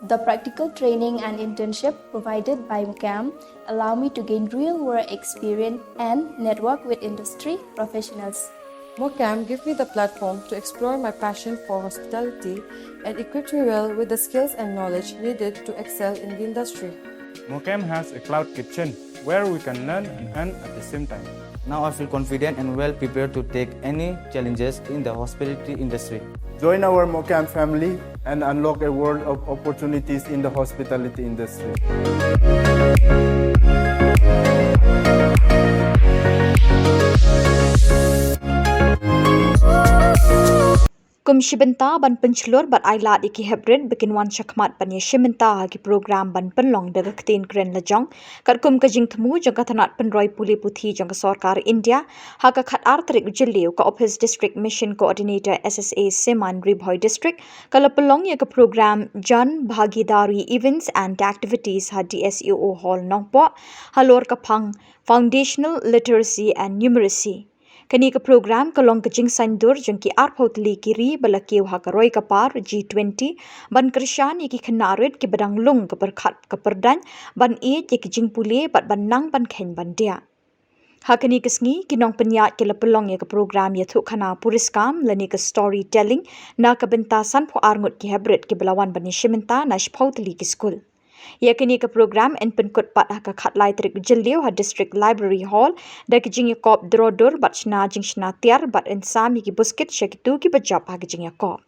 The practical training and internship provided by MCAM allow me to gain real-world experience and network with industry professionals. MOCAM gave me the platform to explore my passion for hospitality and equipped me well with the skills and knowledge needed to excel in the industry. MOCAM has a cloud kitchen where we can learn and earn at the same time. Now I feel confident and well prepared to take any challenges in the hospitality industry. Join our MOCAM family and unlock a world of opportunities in the hospitality industry. Kum shibenta ban penchlor bat ailat iki hebred bikin wan shakmat ban ye shimenta ki program ban Pynlong daga ktin kren lajong kat kum kajing temu jaga thanat penroi puli puthi jaga sarkar India haka khat artrik jileu ka office district mission coordinator SSA Seman Ribhoi district kala Pynlong ye ka program Jan Bhagidari events and activities ha DSEO hall Nongpoh halor kapang foundational literacy and numeracy. Kani ka program kalong kajing sandur jengki arpotli kiri balakiw hakaroi kapar G20 ban krishan iki khenarit ki badang lung ka berkhat ka perdan ban e ye kajing pule bat ban nang ban khen ban dia. Hakani kesngi kinong penyat ke lepelong ye ka program ye thuk khana puriskam lani ka storytelling na ka bentasan pho arngut ki hebret ki belawan ban shimenta na shpautli ki school. Yakini ka program en penkut pat ha ka khatlai trik jileu ha district library hall da ki jing yakop drodur bat shna jing shna tiar bat ensam ki busket shakitu ki bajap ha ki jing yakop.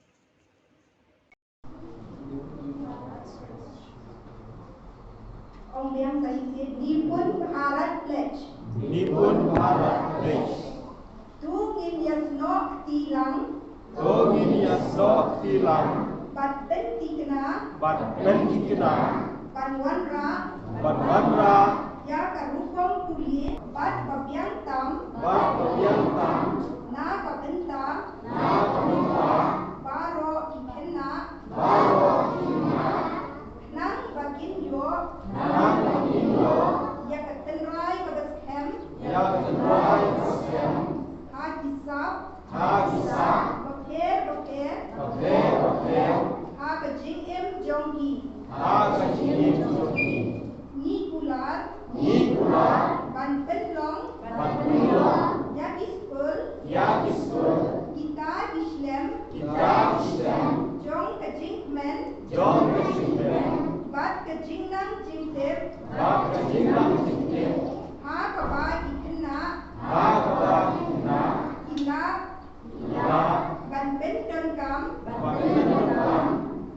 Ông Liang Sahiti Nipun Bharat Pledge. Nipun Bharat Pledge. Tungin yasnok tilang. Tungin yasnok tilang. Bat pentikna. Bat pentikna. Banwanra. Banwanra. Ya karupong kulit. Bat pabyang tam. Bat pabyang tam. Na kapenta. Na kapenta. Baro Khynnah. Baro Khynnah. Nang bagin yo. Nang bagin yo. Ya katenrai kabaskem. Ya katenrai kabaskem. Hagisap. Hagisap. Bakher bakher. Bakher bakher. Ha kajing em jonggi. Ha kajing jonggi. Nikular. Nikular. Ban Pynlong. Ban Pynlong. Yakispul. Yakispul. Kita Islam. Kita Islam. Jong kajing men. Jong kajing men. Bat kajing nang jingtep. Bat kajing nang jingtep. Ha kaba Khynnah. Ha kaba Khynnah. Ila. Ila. Ban Pynlong kam. Ban Pynlong kam.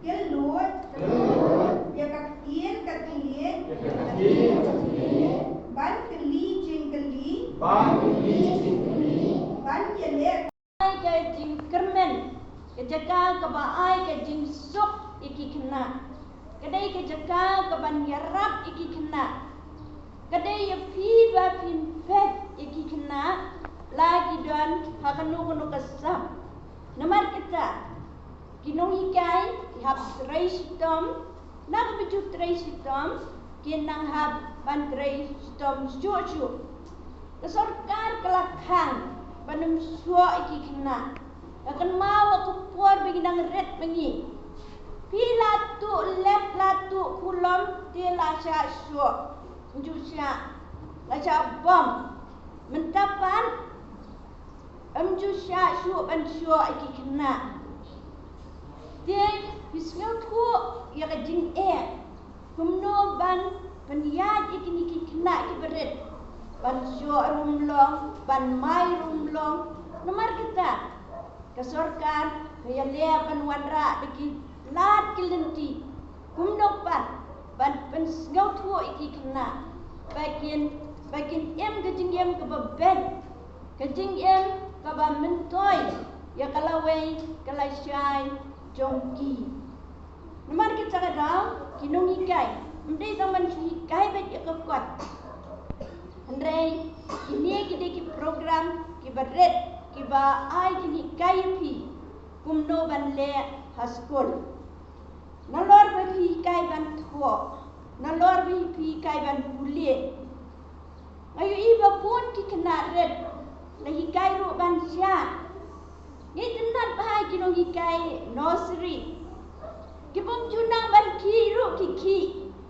Kelut. Kelut. Ya kakien kakien. Ya kakien kakien. Ban keli jing keli. Ban keli jing keli. Ban yelet. Ai ke jing kermen. Kejaga kaba ai ke jing sok iki Khynnah. Kadai kejaga kaban yarap iki Khynnah. Kadai ya pi ba pin fet iki Khynnah. Lagi don hakanu kunu kesam. Nomor kita kinong hikai hab tray sitom nak biju tray sitom kinang hab ban tray sitom juju. Kesorkar kelakhan banum suo iki Khynnah. Akan mau aku puar bagi nang red bengi. Pila tu lep latu kulom tela sya suo. Njusya laja bom. Mentapan njusya suo ban suo iki Khynnah. Dia bisngau tu ya kajing kumno ban penyad iki Khynnah iki berit. Ban suo rumlong, ban mai rumlong. Nomor kita kesorkan kaya lea ban wanra bagi lat kilenti kumno ban pensngau tu iki Khynnah. Bagian em kajing em kebaben. Kajing em kaba mentoy ya kalawai kalasyai jongki. Nomor kita kadang kinong hikai. Mendai zaman hikai baik ya kekuat. Andai ini kita ki program ki beret ki ba ai kini hikai pi kumno ban le haskul. Nalor ba pi hikai ban thuo. Nalor ba pi hikai ban pulie. Ayu iba pun ki kena red. Na hikai ru ban sya. Ni tenat bahai kinong hikai nursery. Kipum junang ban ki ru ki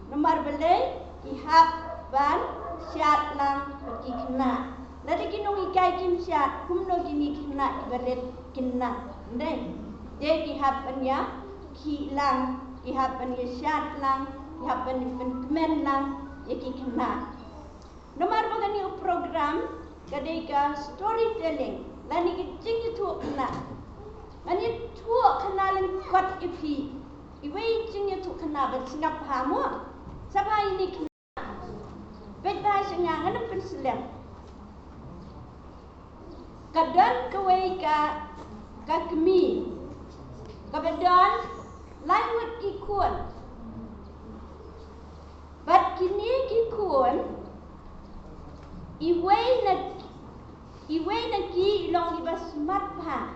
nomor belai ihap ban syat lang ki Khynnah. Dari kinong Hikai kim syat kumno gini Khynnah ibaret Khynnah. Ndai. Dia ihap ban ya ki lang, ihap ban ya syat lang, ihap ban men lang ya ki Khynnah. Nomor bagani program kadai ka storytelling lani ki jing tu Khynnah. Mani tu Khynnah lan kwat ipi. Iwei jing tu Khynnah ban singap hamu. Sapa ini Khynnah. Bet ba sengang ana pen selem. Kadang kawai ka kemi. Kabedon language ikun. Bat kini ikun iwei na ki long ibas mat pa.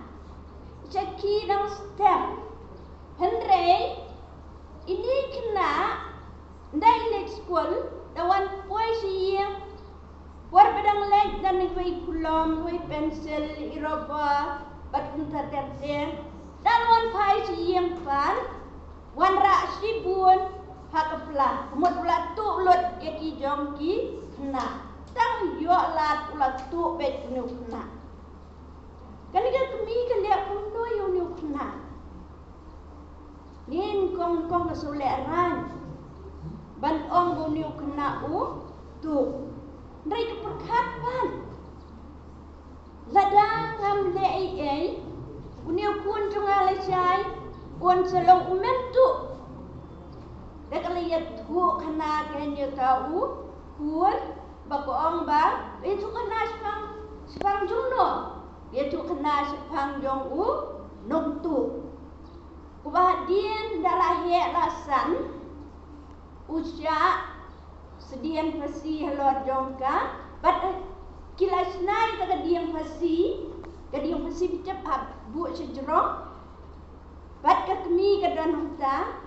Caki nang step. Henry ini Khynnah ndai lek school dawan poi siyang war bedang lek dan iwei kulom, iwei pensel, iroba, bat kunta terte. Dan wan pai siyang pan wan ra sibun hakapla. Mot pula tu lut ki jong ki Khynnah. Tang yo lat pula tu bet nu Khynnah. Kani ka kemi ka liap kuno yo nu Khynnah. Nin kong ka soleran. Ban ong bu nu Khynnah u tu. Ndai ka perkat ban. Ladang ngam le ai uniu kun jong ale chai on Shillong umen tu. Dak liat tu Khynnah kenya tau kun ba ko ong ba itu Khynnah sepang jong no. Itu Khynnah sepang jong u Nongpoh. Ubah dien dalah he rasan usya sedian pasi halot jongka bat kilas nai ta diam pasi bicap bu sejerong bat ka kemi ka dan hota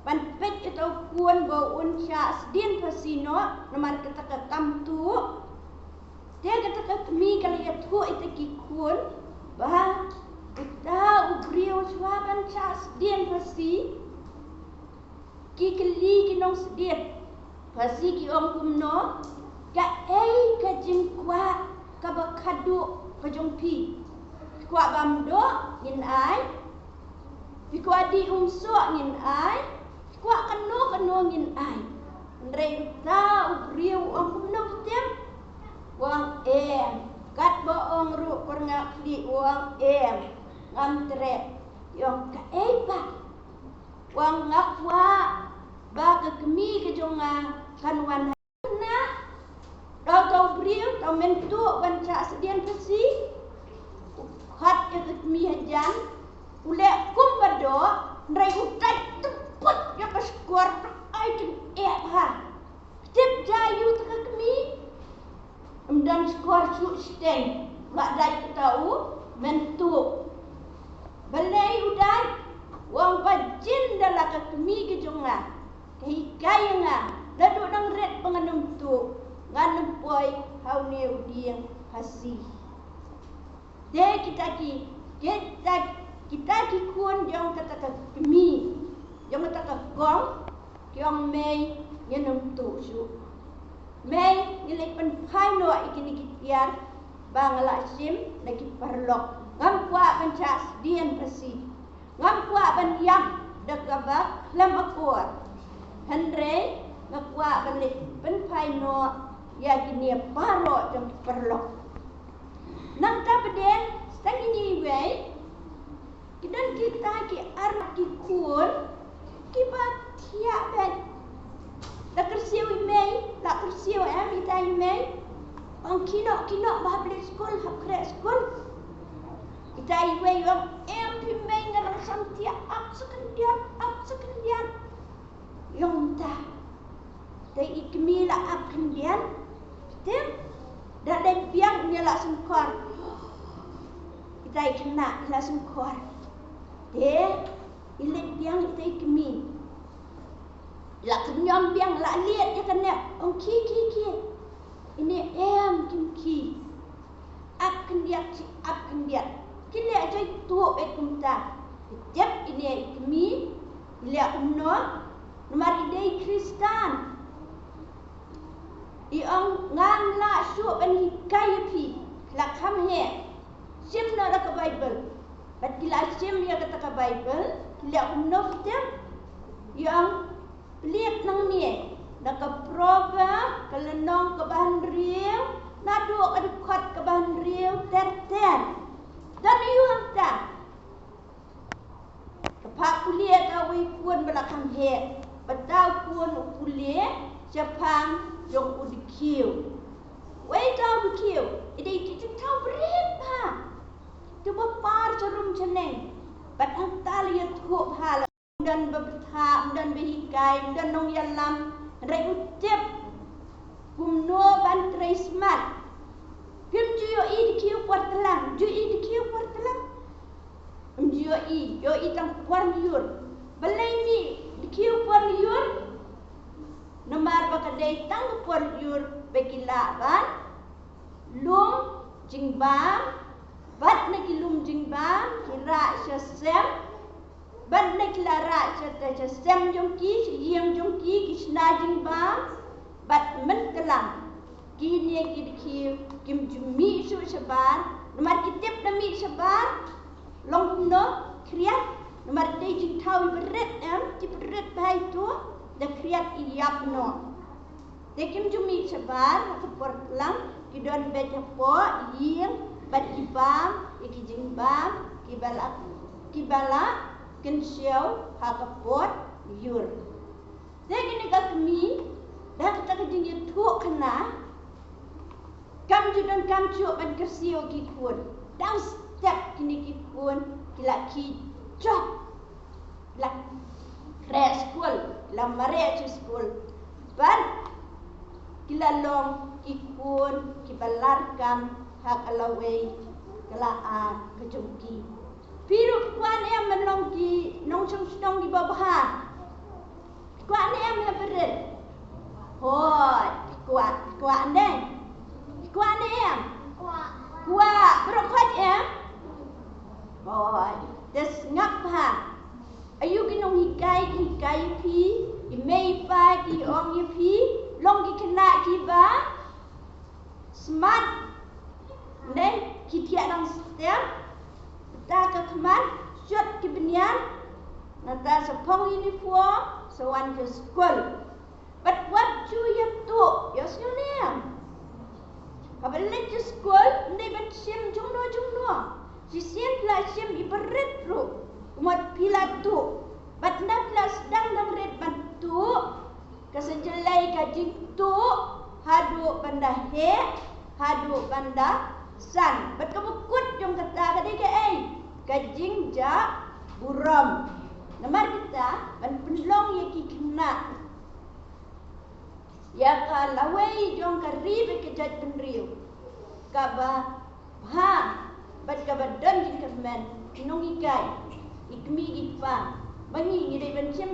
ban pet itu kuan bau unsya sedian pasi no nomor kata ka kam tu dia kata ka kemi ka liat tu itu ki kuan bah kita ubrio swaban cha sedian pasi ki keli ki nong sedian pasi ki om kumno ka ka jingkwa ka bakadu ka jongpi kwa bamdo ngin ai kwa di umso ngin ai kwa kanu ngin ai ndrei ta ubrio om kumno tem wang kat boong ru kornga kli wang ngam tre yong ka ba wang ngakwa ba ka kemi ka jonga kanwan na tau brio tau mentu wan cha sedian pasi khat ka kemi hajan ule kum bado ndrai utai teput ya ka skor ai tin ha tip jayu ka kemi dan skor su steng la dai tau mentu balai udan wang bajin dalam kami ke jonga Hikai nga dadu nang red penganum tu nganum poi hau ne udiang hasi de kita ki kun jong kata kami jong kata gong kyong mei nganum tu su mei nilai pen phai no ikini kitiar bangala sim lagi perlok ngam kwa pencas dian pasi ngam kwa ban yam dekabak lam akor Henry ngakwa balik pen phai no ya kini paro jam perlok nang ta beden stang ini wei kidan kita ki ar ki kun ki ba thia ben la kersiu mei la kersiu itai mei ong kino ba balik skol hap kre skol itai wei ong pi mei ngarang samtia up sekendian yong ta dai ikmi la up kendian tem da dai piang ni la sungkor itai kena la sungkor de ile piang itai ikmi la kenyam piang la liat ya kena ong ki ini kim up kendiat kini aja tu kumta jep ini ikmi Ila umno nomar idei Kristan. Iong ngang la su ban hikai pi la kham he. Sim no la ka Bible. Bat kila sim ya kata ka Bible, kila umno fitem. Iong pelik nang ni. Naka proba kalenong ka bahan riu, nadu ka dekat ka bahan riu ter. Dan iong ta. Kepak kuliah kau ikut belakang he, betau pun kuliah Jepang yang udikiu. Wei kau udikiu, ini kita tahu berapa. Cuba par cerum ceneng, batang tali tuh hal dan beberapa dan behikai dan nong yalam, rai utip kumno ban tresmat. Kim juyo idikiu kuat telang, juyo idikiu kuat telang. Yo i tang puan liur. Balai ni dikiu puan liur. Nomar bakadai tang puan liur begilaban. Lum jingbam. Bat neki lum jingbam kira syasem. Bat neki lara syasem jongki yang jongki kisna jingbam. Bat mentelang. Kini dikiu kim jumi su sabar. Nomar kitip demi sabar. Long no kriat nomor day jing tahu berat ci berat bahai tu dah kriat iap no dekim jumi sabar ke portlang kidon beja po ying bat ibam iki jing bam kibala kensiau hakapot yur degini ka kemi dah kita ke jing tu kena kam judon kam cu ban kersio kikun dang step kini kipun kila ki job la crash school la mare school ban kila long kipun kibalarkam hak alaway kelaan kejongki piru kuan em menong ki nong song di babahan kuan em la beret hoi kuan deh kuan em kuat berokot em boy, des ngap ha. Ayu kinong hikai pi, imei pa ki ong pi, long ki kena ki ba. Smart, ne kitia nang stem. Ta ka keman, shot ki benyan. Nata sepong uniform, sewan ke school. But what do you do? Yes, you name. Kabelet ke school, ne ben sim jungno. Si simpla sim iberit ru. Umat pila tu. Bat na pila sedang dang red bantu. Kasejelai kajing tu. Hadu banda he. Hadu banda san. Bat kabukut yung kata kadai ke kajing ja buram. Namar kita ban Pynlong ye ki Khynnah. Ya ka lawai jong ka ribe ke jaj penriu. Ka ba bat ka ba dan jin kemen nong Hikai ikmi ikpa bangi ngidai ban chem